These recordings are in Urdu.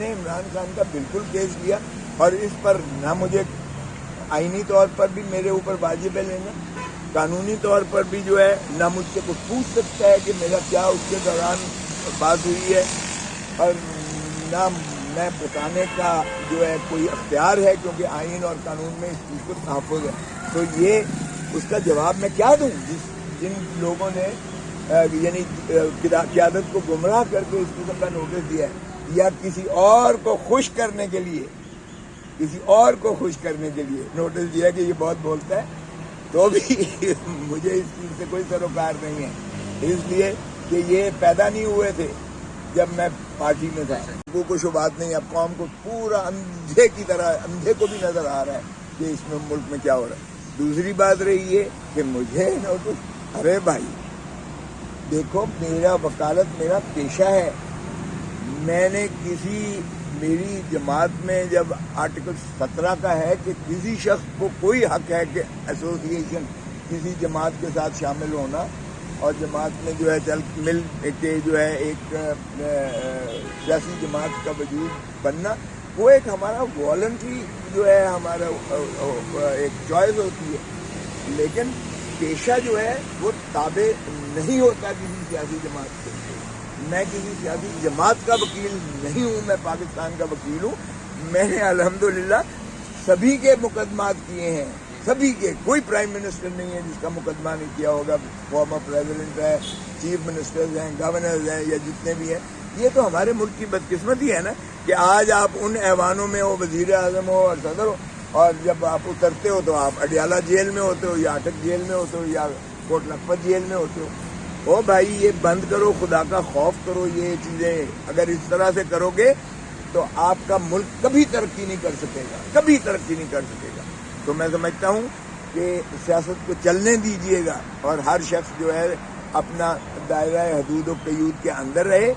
نے عمران خان کا بالکل کیس لیا، اور اس پر نہ مجھے آئینی طور پر بھی میرے اوپر واجب ہے لینا، قانونی طور پر بھی جو ہے نہ مجھ سے کچھ پوچھ سکتا ہے کہ میرا کیا اس کے دوران بات ہوئی ہے، اور نہ میں بتانے کا جو ہے کوئی اختیار ہے، کیونکہ آئین اور قانون میں اس چیز کو تحفظ ہے۔ تو یہ اس کا جواب میں کیا دوں جن لوگوں نے یعنی قیادت کو گمراہ کر کے اس قسم کا نوٹس دیا ہے، یا کسی اور کو خوش کرنے کے لیے نوٹس دیا کہ یہ بہت بولتا ہے، تو بھی مجھے اس چیز سے کوئی سروکار نہیں ہے، اس لیے کہ یہ پیدا نہیں ہوئے تھے جب میں پارٹی میں تھا۔ لوگوں کو شبہات نہیں، اب قوم کو پورا اندھے کی طرح، اندھے کو بھی نظر آ رہا ہے کہ اس میں ملک میں کیا ہو رہا ہے۔ دوسری بات رہی ہے کہ مجھے نوٹس، ارے بھائی دیکھو، میرا وکالت میرا پیشہ ہے، میں نے میری جماعت میں جب آرٹیکل 17 کا ہے کہ کسی شخص کو کوئی حق ہے کہ ایسوسیشن کسی جماعت کے ساتھ شامل ہونا، اور جماعت میں جو ہے مل کے جو ہے ایک سیاسی جماعت کا وجود بننا، وہ ایک ہمارا والنٹری جو ہے ہمارا ایک چوائس ہوتی ہے، لیکن پیشہ جو ہے وہ تابع نہیں ہوتا کسی سیاسی جماعت سے۔ میں کسی سیاسی جماعت کا وکیل نہیں ہوں، میں پاکستان کا وکیل ہوں۔ میں نے الحمدللہ سبھی کے مقدمات کیے ہیں، سبھی کے، کوئی پرائم منسٹر نہیں ہے جس کا مقدمہ نہیں کیا ہوگا، فارمر پریزیڈنٹ ہے، چیف منسٹرز ہیں، گورنرز ہیں، یا جتنے بھی ہیں۔ یہ تو ہمارے ملک کی بدقسمتی ہے نا کہ آج آپ ان ایوانوں میں ہو، وزیر اعظم ہو اور صدر ہو، اور جب آپ اترتے ہو تو آپ اڈیالہ جیل میں ہوتے ہو، یا اٹک جیل میں ہوتے ہو، یا کوٹ لکھپت جیل میں ہوتے ہو۔ او بھائی، یہ بند کرو، خدا کا خوف کرو۔ یہ چیزیں اگر اس طرح سے کرو گے تو آپ کا ملک کبھی ترقی نہیں کر سکے گا، تو میں سمجھتا ہوں کہ سیاست کو چلنے دیجیے گا، اور ہر شخص جو ہے اپنا دائرہ حدود و قیود کے اندر رہے۔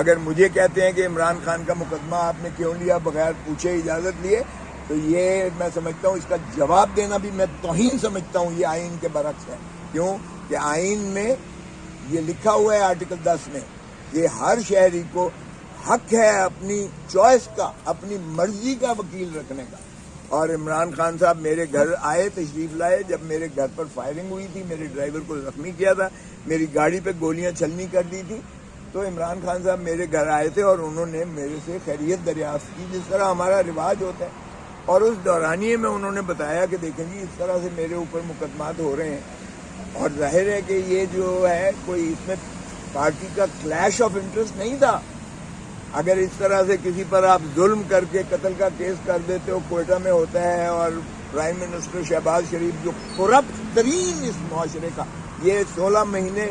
اگر مجھے کہتے ہیں کہ عمران خان کا مقدمہ آپ نے کیوں لیا بغیر پوچھے اجازت لیے، تو یہ میں سمجھتا ہوں اس کا جواب دینا بھی میں توہین سمجھتا ہوں۔ یہ آئین کے برعکس ہے، کیوں کہ آئین میں یہ لکھا ہوا ہے آرٹیکل 10 میں، یہ ہر شہری کو حق ہے اپنی چوائس کا، اپنی مرضی کا وکیل رکھنے کا۔ اور عمران خان صاحب میرے گھر آئے، تشریف لائے، جب میرے گھر پر فائرنگ ہوئی تھی، میرے ڈرائیور کو زخمی کیا تھا، میری گاڑی پہ گولیاں چھلنی کر دی تھی، تو عمران خان صاحب میرے گھر آئے تھے اور انہوں نے میرے سے خیریت دریافت کی، جس طرح ہمارا رواج ہوتا ہے۔ اور اس دورانیے میں انہوں نے بتایا کہ دیکھیں جی، اس طرح سے میرے اوپر مقدمات ہو رہے ہیں، اور ظاہر ہے کہ یہ جو ہے کوئی اس میں پارٹی کا کلیش آف انٹرسٹ نہیں تھا۔ اگر اس طرح سے کسی پر آپ ظلم کر کے قتل کا کیس کر دیتے ہو، کوئٹہ میں ہوتا ہے، اور پرائم منسٹر شہباز شریف جو کرپٹ ترین اس معاشرے کا، یہ 16 مہینے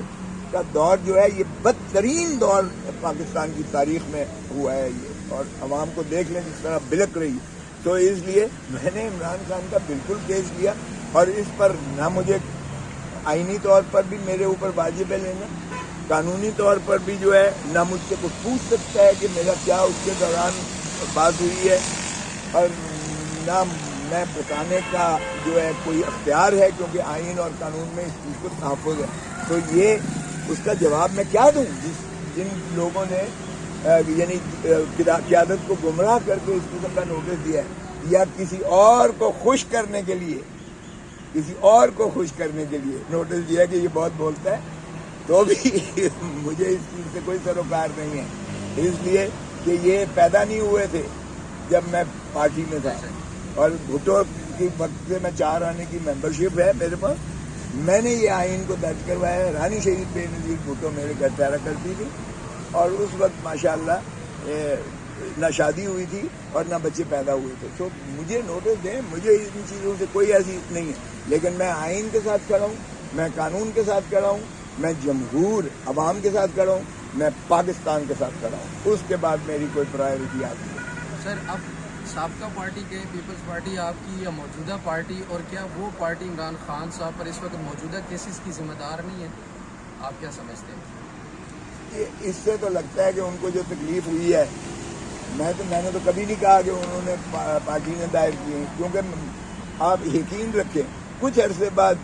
کا دور جو ہے یہ بدترین دور پاکستان کی تاریخ میں ہوا ہے یہ، اور عوام کو دیکھ لیں جس طرح بلک رہی ہے۔ تو اس لیے میں نے عمران خان کا بالکل کیس لیا، اور اس پر نہ مجھے آئینی طور پر بھی میرے اوپر واجب ہے لینا، قانونی طور پر بھی جو ہے نہ مجھ سے کچھ پوچھ سکتا ہے کہ میرا کیا اس کے دوران بات ہوئی ہے، اور نہ میں بتانے کا جو ہے کوئی اختیار ہے، کیونکہ آئین اور قانون میں اس چیز کو تحفظ ہے۔ تو یہ اس کا جواب میں کیا دوں جن لوگوں نے یعنی قیادت کو گمراہ کر کے اس قسم کا نوٹس دیا ہے، یا کسی اور کو خوش کرنے کے لیے نوٹس دیا کہ یہ بہت بولتا ہے، تو بھی مجھے اس چیز سے کوئی سروکار نہیں ہے، اس لیے کہ یہ پیدا نہیں ہوئے تھے جب میں پارٹی میں تھا۔ اور بھٹو کی وقت سے میں 4 آنے کی ممبرشپ ہے میرے پاس، میں نے یہ آئین کو درج کروایا ہے۔ رانی شہید بے نظیر بھٹو میرے گھر ٹھہرا کرتی تھی، اور اس وقت ماشاءاللہ نہ شادی ہوئی تھی اور نہ بچے پیدا ہوئے تھے۔ تو مجھے نوٹس دیں، مجھے ان چیزوں سے کوئی ایسی نہیں ہے، لیکن میں آئین کے ساتھ کھڑا ہوں، میں قانون کے ساتھ کھڑا ہوں، میں جمہور عوام کے ساتھ کھڑا ہوں، میں پاکستان کے ساتھ کھڑا ہوں۔ اس کے بعد میری کوئی پرائیورٹی آتی ہے۔ سر، اب سابقہ پارٹی کے پیپلز پارٹی آپ کی یا موجودہ پارٹی، اور کیا وہ پارٹی عمران خان صاحب پر اس وقت موجودہ کیسز کی ذمہ دار نہیں ہے؟ آپ کیا سمجھتے ہیں؟ اس سے تو لگتا ہے کہ ان کو جو تکلیف ہوئی ہے، میں نے تو کبھی نہیں کہا کہ انہوں نے پارٹی نے دائر کی ہیں، کیونکہ آپ یقین رکھیں کچھ عرصے بعد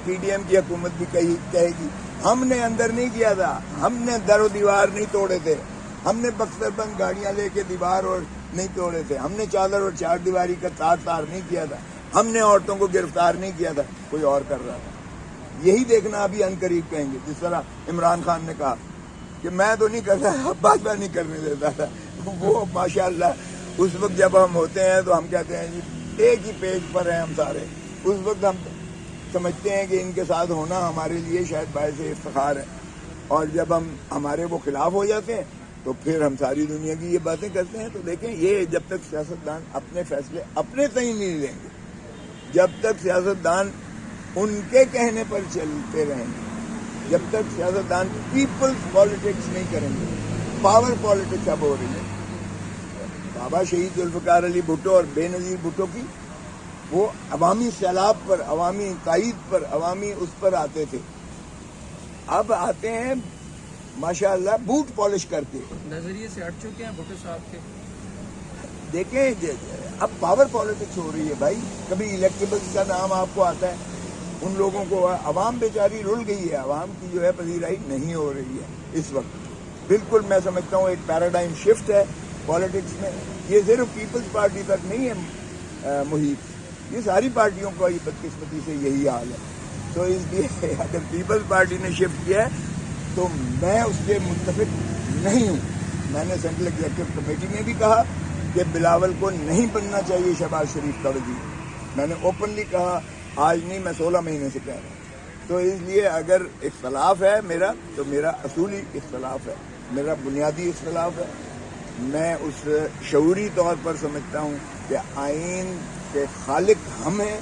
پی ڈی ایم کی حکومت بھی کہے گی ہم نے اندر نہیں کیا تھا، ہم نے در و دیوار نہیں توڑے تھے، ہم نے بکسر بند گاڑیاں لے کے دیوار اور نہیں توڑے تھے, ہم نے چادر اور چار دیواری کا تار نہیں کیا تھا, ہم نے عورتوں کو گرفتار نہیں کیا تھا, کوئی اور کر رہا تھا. یہی دیکھنا ابھی عنقریب کہیں گے, جس طرح عمران خان نے کہا کہ میں تو نہیں کرتا, عباس بھائی نہیں کرنے دیتا تھا. وہ ماشاءاللہ اس وقت جب ہم ہوتے ہیں تو ہم کہتے ہیں جی ایک ہی پیج پر ہیں ہم سارے. اس وقت ہم سمجھتے ہیں کہ ان کے ساتھ ہونا ہمارے لیے شاید باعث افتخار ہے, اور جب ہم ہمارے وہ خلاف ہو جاتے ہیں تو پھر ہم ساری دنیا کی یہ باتیں کرتے ہیں. تو دیکھیں یہ جب تک سیاستدان اپنے فیصلے اپنے صحیح نہیں لیں گے, جب تک سیاستدان ان کے کہنے پر چلتے رہیں گے, جب تک سیاستدان پیپلز پالیٹکس نہیں کریں گے, پاور پالیٹکس اب ہو رہی ہے. بابا شہید ذوالفقار علی بھٹو اور بے نظیر بھٹو کی وہ عوامی سیلاب پر, عوامی تائید پر, عوامی اس پر آتے تھے, اب آتے ہیں ماشاءاللہ بوٹ پالش کر کے. نظریے سے ہٹ چکے ہیں بھٹو صاحب کے. دیکھیں اب پاور پالیٹکس ہو رہی ہے بھائی. کبھی الیکٹیبلز کا نام آپ کو آتا ہے, ان لوگوں کو عوام بیچاری رل گئی ہے, عوام کی جو ہے پذیرائی نہیں ہو رہی ہے اس وقت. بالکل میں سمجھتا ہوں ایک پیراڈائم شفٹ ہے پالیٹکس میں. یہ صرف پیپلز پارٹی تک نہیں ہے محیط, یہ ساری پارٹیوں کا بدقسمتی سے یہی حال ہے. تو اس لیے اگر پیپلز پارٹی نے شفٹ کیا ہے تو میں اس کے متفق نہیں ہوں. میں نے سینٹرل ایگزیکٹو کمیٹی میں بھی کہا کہ بلاول کو نہیں بننا چاہیے شہباز شریف کا وزیر. میں نے اوپنلی کہا, آج نہیں میں 16 مہینے سے کہہ رہا ہوں. تو اس لیے اگر اختلاف ہے میرا تو میرا اصولی اختلاف ہے, میرا بنیادی اختلاف ہے. میں اس شعوری طور پر سمجھتا ہوں کہ آئین کے خالق ہم ہیں,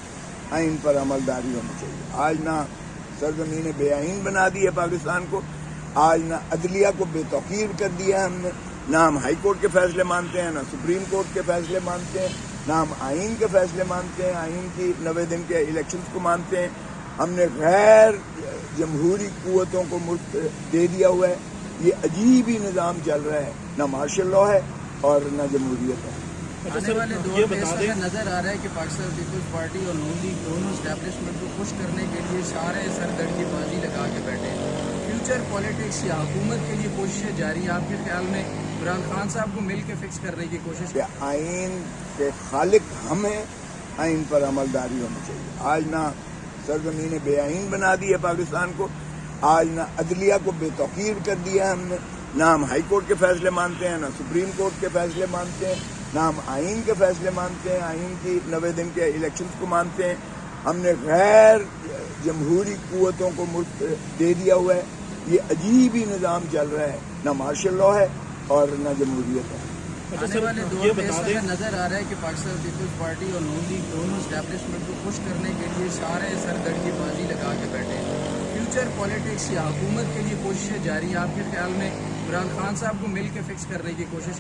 آئین پر عملداری ہونی چاہیے. آج نہ سرزمین بے آئین بنا دی ہے پاکستان کو, آج نہ عدلیہ کو بے توقیر کر دیا ہے ہم نے, نہ ہم ہائی کورٹ کے فیصلے مانتے ہیں, نہ سپریم کورٹ کے فیصلے مانتے ہیں, نہ ہم آئین کے فیصلے مانتے ہیں, آئین کی 90 دن کے الیکشنز کو مانتے ہیں. ہم نے غیر جمہوری قوتوں کو ملک دے دیا ہوا ہے. یہ عجیب ہی نظام چل رہا ہے, نہ مارشل لاء ہے اور نہ جمہوریت ہے. آنے والے دور میں اس طرح نظر آ رہا ہے کہ پاکستان پیپلز پارٹی اور نون لیگ دونوں اسٹیبلشمنٹ کو خوش کرنے کے لیے سارے سرگرم کی بازی لگا کے بیٹھے ہیں. فیوچر پالیٹکس یا حکومت کے لیے کوششیں جاری ہیں. آپ کے خیال میں عمران خان صاحب کو مل کے فکس کرنے کی کوشش کہ آئین کے خالق ہم ہیں, آئین پر عملداری ہونی چاہیے. آج نہ سرزمین بے آئین بنا دی ہے پاکستان کو, آج نہ عدلیہ کو بے توقیر کر دیا ہے ہم نے, نہ ہم ہائی کورٹ کے فیصلے مانتے ہیں, نہ سپریم کورٹ کے فیصلے مانتے ہیں, نہ ہم آئین کے فیصلے مانتے ہیں, آئین کی 90 دن کے الیکشنز کو مانتے ہیں. ہم نے غیر جمہوری قوتوں کو ملک دے دیا ہوا ہے. یہ عجیب ہی نظام چل رہا ہے, نہ مارشل لاء ہے اور نہ جمہوریت ہے. آنے والے دور میں اس طرح نظر آ رہا ہے کہ پاکستان پیپلز پارٹی اور نون لیگ دونوں اسٹیبلشمنٹ کو خوش کرنے کے لیے سارے سرگرم کی بازی لگا کے بیٹھے ہیں. فیوچر پالیٹکس یا حکومت کے لیے کوششیں جاری ہیں. آپ کے خیال میں عمران خان صاحب کو مل کے فکس کرنے کی کوشش